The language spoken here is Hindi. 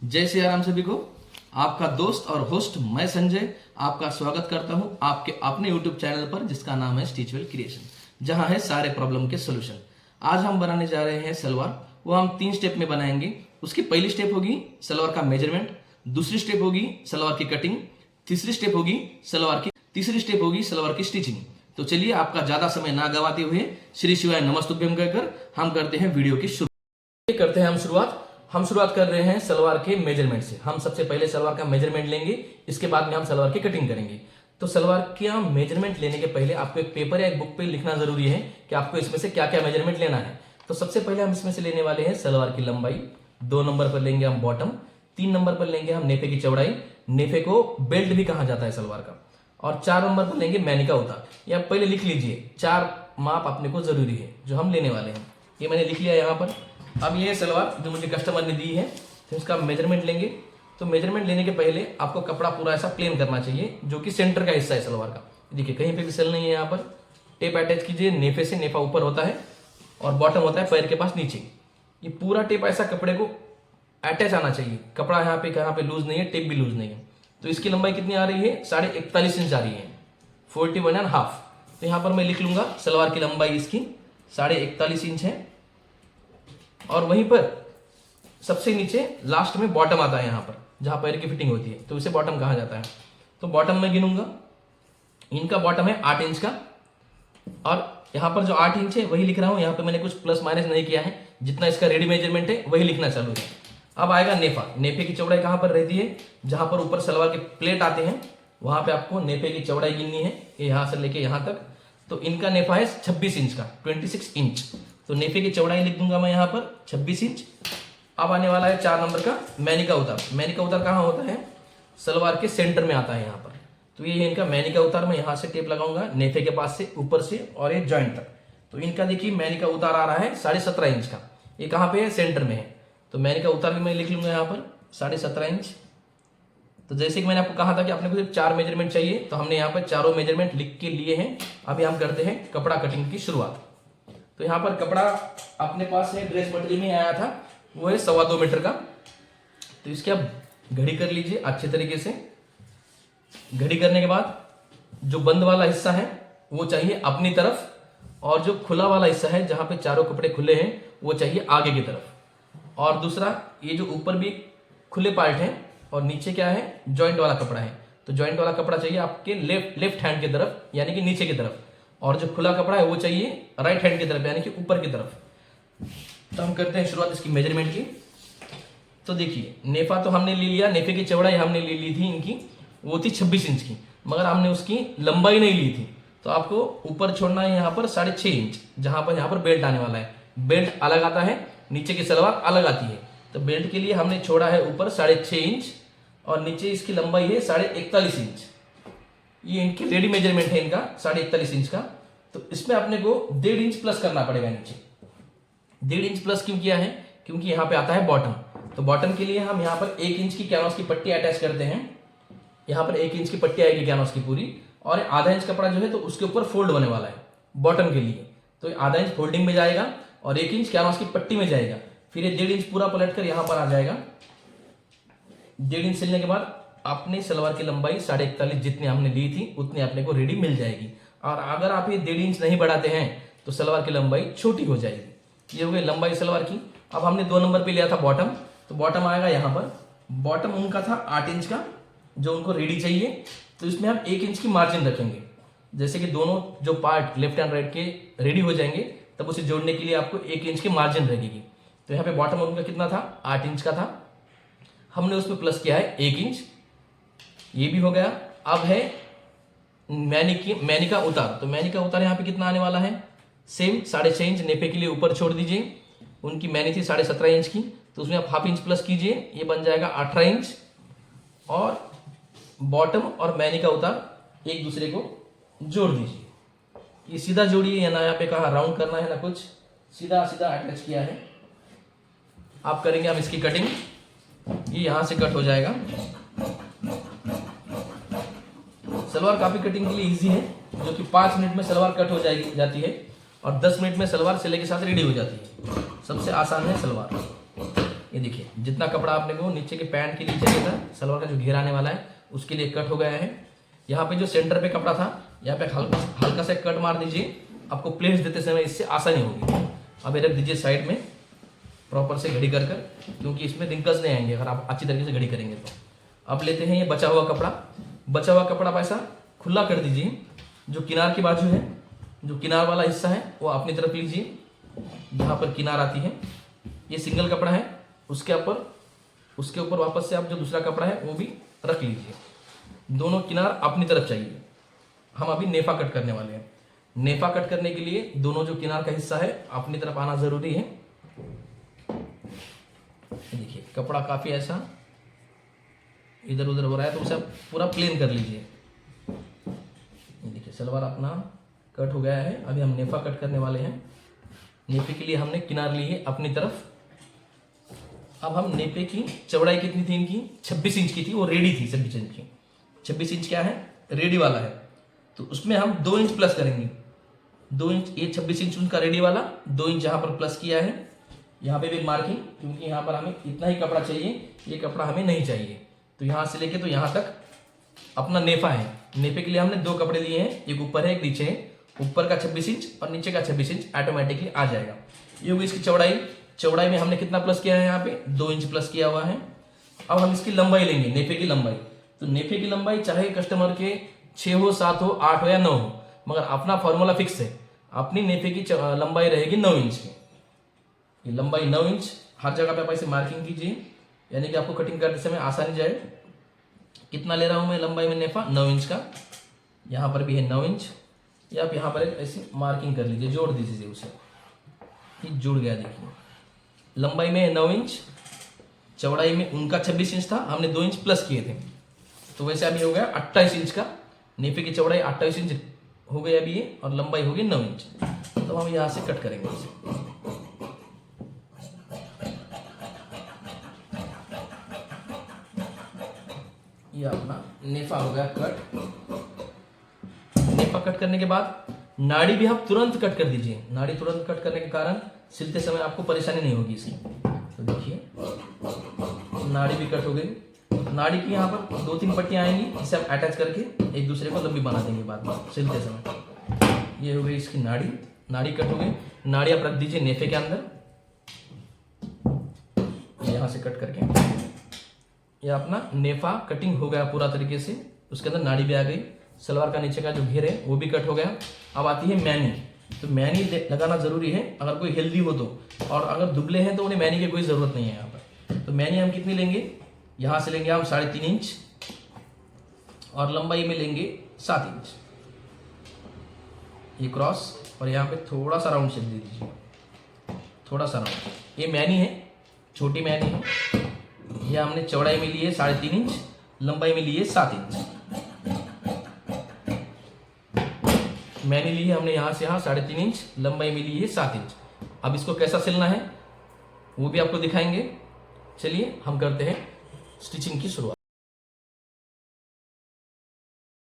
जय श्री राम सभी को। आपका दोस्त और होस्ट मैं संजय आपका स्वागत करता हूं आपके अपने YouTube चैनल पर जिसका नाम है स्टिचवेल क्रिएशन, जहां है सारे प्रॉब्लम के सोल्यूशन। आज हम बनाने जा रहे हैं सलवार। वो हम 3 स्टेप में बनाएंगे। उसकी पहली स्टेप होगी सलवार का मेजरमेंट, दूसरी स्टेप होगी सलवार की कटिंग, तीसरी स्टेप होगी सलवार की स्टिचिंग। तो चलिए आपका ज्यादा समय ना गवाते हुए श्री शिवाय नमस्तुभ्यम कहकर हम करते हैं वीडियो की शुरुआत। हम शुरुआत कर रहे हैं सलवार के मेजरमेंट से। हम सबसे पहले सलवार का मेजरमेंट लेंगे, इसके बाद में हम सलवार की कटिंग करेंगे। तो सलवार का मेजरमेंट लेने के पहले आपको एक पेपर या एक बुक पे लिखना जरूरी है कि आपको इसमें से क्या क्या मेजरमेंट लेना है। तो सबसे पहले हम इसमें से लेने वाले हैं सलवार की लंबाई, 2 नंबर पर लेंगे हम बॉटम, 3 नंबर पर लेंगे हम नेफे की चौड़ाई, नेफे को बेल्ट भी कहा जाता है सलवार का, और 4 नंबर पर लेंगे मैनी का उतार। या पहले लिख लीजिए, 4 माप अपने को जरूरी है जो हम लेने वाले हैं। ये मैंने लिख लिया यहाँ पर। अब ये सलवार जो मुझे कस्टमर ने दी है, तो इसका मेजरमेंट लेंगे। तो मेजरमेंट लेने के पहले आपको कपड़ा पूरा ऐसा प्लेन करना चाहिए, जो कि सेंटर का हिस्सा है सलवार का। देखिए कहीं पे भी सेल नहीं है। यहाँ पर टेप अटैच कीजिए, नेफे से नेफा ऊपर होता है और बॉटम होता है पैर के पास नीचे। ये पूरा टेप ऐसा कपड़े को अटैच आना चाहिए। कपड़ा यहाँ पे लूज नहीं है, टेप भी लूज नहीं है। तो इसकी लंबाई कितनी आ रही है? 41.5 इंच आ रही है, 41.5। तो यहाँ पर मैं लिख लूंगा सलवार की लंबाई इसकी 41.5 इंच है। और वहीं पर सबसे नीचे लास्ट में बॉटम आता है, यहाँ पर जहां पैर की फिटिंग होती है, तो इसे बॉटम कहा जाता है। तो बॉटम में गिनूंगा, इनका बॉटम है 8 इंच का, और यहाँ पर जो 8 इंच है वही लिख रहा हूं। यहाँ पे मैंने कुछ प्लस माइनस नहीं किया है, जितना इसका रेडी मेजरमेंट है वही लिखना चालू है। अब आएगा नेफा। नेफे की चौड़ाई कहां पर रहती है? जहां पर ऊपर सलवार के प्लेट आते हैं वहां पे आपको नेफे की चौड़ाई गिननी है, यहां से लेके यहां तक। तो इनका नेफा है 26 इंच का, 26 इंच। तो नेफे की चौड़ाई लिख दूंगा मैं यहाँ पर 26 इंच। अब आने वाला है 4 नंबर का मैनी का उतार। मैनी का उतार कहाँ होता है? सलवार के सेंटर में आता है यहाँ पर। तो ये इनका मैनी का उतार। मैं यहाँ से टेप लगाऊंगा नेफे के पास से ऊपर से और ये जॉइंट तक। तो इनका देखिए मैनी का उतार आ रहा है 17.5 इंच का। ये कहाँ पे है? सेंटर में है। तो मैनी का उतार भी मैं लिख लूंगा यहाँ पर 17.5 इंच। तो जैसे कि मैंने आपको कहा था कि आपने को सिर्फ 4 मेजरमेंट चाहिए, तो हमने यहाँ पर चारों मेजरमेंट लिख के लिए हैं। अभी हम करते हैं कपड़ा कटिंग की शुरुआत। तो यहाँ पर कपड़ा अपने पास है, ड्रेस मटेरियल में आया था, वो है 2.25 मीटर का। तो इसकी आप घड़ी कर लीजिए अच्छे तरीके से। घड़ी करने के बाद जो बंद वाला हिस्सा है वो चाहिए अपनी तरफ, और जो खुला वाला हिस्सा है जहां पे चारों कपड़े खुले हैं वो चाहिए आगे की तरफ। और दूसरा ये जो ऊपर भी खुले पार्ट है और नीचे क्या है? जॉइंट वाला कपड़ा है। तो जॉइंट वाला कपड़ा चाहिए आपके लेफ्ट हैंड की तरफ, यानी कि नीचे की तरफ। और जो खुला कपड़ा है वो चाहिए राइट हैंड की तरफ, यानी कि ऊपर की तरफ। तो हम करते हैं शुरुआत इसकी मेजरमेंट की। तो देखिए नेफा तो हमने ले लिया, नेफे की चौड़ाई हमने ले ली थी इनकी, वो थी 26 इंच की, मगर हमने उसकी लंबाई नहीं ली थी। तो आपको ऊपर छोड़ना है यहाँ पर 6.5 इंच, जहां पर यहाँ पर बेल्ट आने वाला है। बेल्ट अलग आता है, नीचे की सलवार अलग आती है। तो बेल्ट के लिए हमने छोड़ा है ऊपर 6.5 इंच, और नीचे इसकी लंबाई है 41.5 इंच। ये इनकी रेडी मेजरमेंट है इनका 41.5 इंच का। तो इसमें अपने को 1.5 इंच प्लस करना पड़ेगा नीचे। 1.5 इंच प्लस क्यों किया है? क्योंकि यहाँ पे आता है बॉटम। तो बॉटम के लिए हम यहाँ पर 1 इंच की कैनवास की पट्टी अटैच करते हैं। यहाँ पर 1 इंच की पट्टी आएगी कैनवास की पूरी, और आधा इंच कपड़ा जो है तो उसके ऊपर फोल्ड होने वाला है बॉटम के लिए। तो आधा इंच फोल्डिंग में जाएगा और 1 इंच कैनवास की पट्टी में जाएगा। फिर ये 1.5 इंच पूरा पलट कर यहाँ पर आ जाएगा। 1.5 इंच सिलने के बाद अपने सलवार की लंबाई 41.5 जितनी हमने ली थी उतनी अपने को रेडी मिल जाएगी। और अगर आप ये 1.5 इंच नहीं बढ़ाते हैं तो सलवार की लंबाई छोटी हो जाएगी। ये हो गई लंबाई सलवार की। अब हमने 2 नंबर पे लिया था बॉटम। तो बॉटम आएगा यहाँ पर। बॉटम उनका था 8 इंच का, जो उनको रेडी चाहिए। तो इसमें हम 1 इंच की मार्जिन रखेंगे। जैसे कि दोनों जो पार्ट लेफ्ट एंड राइट के रेडी हो जाएंगे, तब उसे जोड़ने के लिए आपको 1 इंच की मार्जिन लगेगी। तो यहाँ पे बॉटम उनका कितना था? 8 इंच का था। हमने उसमें प्लस किया है 1 इंच। ये भी हो गया। अब है मैनी का उतार। तो मैनी का उतार यहाँ पे कितना आने वाला है? सेम 6.5 इंच नेफे के लिए ऊपर छोड़ दीजिए। उनकी मैनी थी 17.5 इंच की, तो उसमें आप हाफ इंच प्लस कीजिए, ये बन जाएगा 18 इंच। और बॉटम और मैनी का उतार एक दूसरे को जोड़ दीजिए। ये सीधा जोड़िए, या ना यहाँ पे कहा राउंड करना है ना कुछ, सीधा सीधा अटैच किया है। आप करेंगे हम इसकी कटिंग। ये यहां से कट हो जाएगा। सलवार काफी कटिंग के लिए इजी है, जो कि 5 मिनट में सलवार कट हो जाती है, और 10 मिनट में सलवार सिले के साथ रेडी हो जाती है। सबसे आसान है सलवार। ये देखिए जितना कपड़ा आपने को नीचे के पैंट के लिए चाहिए था, सलवार का जो घेर आने वाला है उसके लिए कट हो गया है। यहाँ पे जो सेंटर पे कपड़ा था यहाँ पे हल्का सा कट मार दीजिए, आपको प्लेट्स देते समय इससे आसानी होगी। अब ये रख दीजिए साइड में प्रॉपर से घड़ी कर कर, क्योंकि इसमें रिंकल्स नहीं आएंगे अगर आप अच्छी तरीके से घड़ी करेंगे तो। अब लेते हैं ये बचा हुआ कपड़ा ऐसा खुला कर दीजिए। जो किनार की बाजू है, जो किनार वाला हिस्सा है वो अपनी तरफ लीजिए, जहाँ पर किनार आती है। ये सिंगल कपड़ा है, उसके ऊपर वापस से आप जो दूसरा कपड़ा है वो भी रख लीजिए। दोनों किनार अपनी तरफ चाहिए। हम अभी नेफा कट करने वाले हैं। नेफा कट करने के लिए दोनों जो किनार का हिस्सा है अपनी तरफ आना जरूरी है। देखिए कपड़ा काफी ऐसा इधर उधर हो रहा है तो उसे पूरा प्लेन कर लीजिए। देखिए सलवार अपना कट हो गया है। अभी हम नेफा कट करने वाले हैं। नेफे के लिए हमने किनार ली है अपनी तरफ। अब हम नेफे की चौड़ाई कितनी थी इनकी, 26 इंच की थी, वो रेडी थी 26 इंच की। 26 इंच क्या है, रेडी वाला है, तो उसमें हम 2 इंच प्लस करेंगे। 2 इंच, ये 26 इंच उनका रेडी वाला, 2 इंच यहाँ पर प्लस किया है। यहाँ पे भी मार्किंग, क्योंकि यहाँ पर हमें इतना ही कपड़ा चाहिए, ये कपड़ा हमें नहीं चाहिए, तो यहाँ से लेके तो यहाँ तक अपना नेफा है। नेफे के लिए हमने 2 कपड़े लिए हैं, एक ऊपर है एक नीचे है। ऊपर का 26 इंच और नीचे का 26 इंच ऑटोमेटिकली आ जाएगा। ये होगी इसकी चौड़ाई में हमने कितना प्लस किया है, यहाँ पे 2 इंच प्लस किया हुआ है। अब हम इसकी लंबाई लेंगे, नेफे की लंबाई। तो नेफे की लंबाई चाहे कस्टमर के 6 हो, 7 हो, 8 हो या 9 हो, मगर अपना फॉर्मूला फिक्स है। अपनी नेफे की लंबाई रहेगी 9 इंच की। ये लंबाई 9 इंच, हर जगह पे आप ऐसे मार्किंग कीजिए, यानी कि आपको कटिंग करते समय आसानी जाए। कितना ले रहा हूं मैं लंबाई में नेफा, 9 इंच का। यहाँ पर भी है 9 इंच। या आप यहाँ पर एक ऐसी मार्किंग कर लीजिए, जोड़ दीजिए उसे, ये जुड़ गया। देखिए लंबाई में 9 इंच, चौड़ाई में उनका 26 इंच था, हमने 2 इंच प्लस किए थे, तो वैसे अभी हो गया 28 इंच का। नेफे की चौड़ाई 28 इंच हो गई अभी ये, और लंबाई होगी 9 इंच। तो हम यहाँ से कट करेंगे इसे। ये अपना नेफा हो गया कट। नेफा कट करने के बाद नाड़ी भी आप तुरंत कट कर दीजिए। नाड़ी तुरंत कट करने के कारण सिलते समय आपको परेशानी नहीं होगी इसकी। तो देखिए नाड़ी भी कट हो गई। नाड़ी की यहाँ पर 2-3 पट्टियां आएंगी, इसे आप अटैच करके एक दूसरे को लंबी बना देंगे बाद में सिलते समय। ये हो गई इसकी नाड़ी कट हो गई। नाड़ी आप रख दीजिए नेफे के अंदर, यहाँ से कट करके। यह अपना नेफा कटिंग हो गया पूरा तरीके से। उसके अंदर नाड़ी भी आ गई। सलवार का नीचे का जो घेर है वो भी कट हो गया। अब आती है मैनी। तो मैनी लगाना जरूरी है अगर कोई हेल्दी हो तो, और अगर दुबले हैं तो उन्हें मैनी की कोई जरूरत नहीं है यहाँ पर। तो मैनी हम कितनी लेंगे, यहाँ से लेंगे हम 3.5 इंच, और लंबाई में लेंगे 7 इंच। ये क्रॉस, और यहाँ पे थोड़ा सा राउंड शेप दे दीजिए, थोड़ा सा राउंड। ये मैनी है, छोटी मैनी है। ये हमने चौड़ाई में लिए 3.5 इंच, लंबाई में लिए 7 इंच। मैंने ली है हमने यहाँ से यहाँ 3.5 इंच, लंबाई में ली है 7 इंच। अब इसको कैसा सिलना है वो भी आपको दिखाएंगे। चलिए हम करते हैं स्टिचिंग की शुरुआत।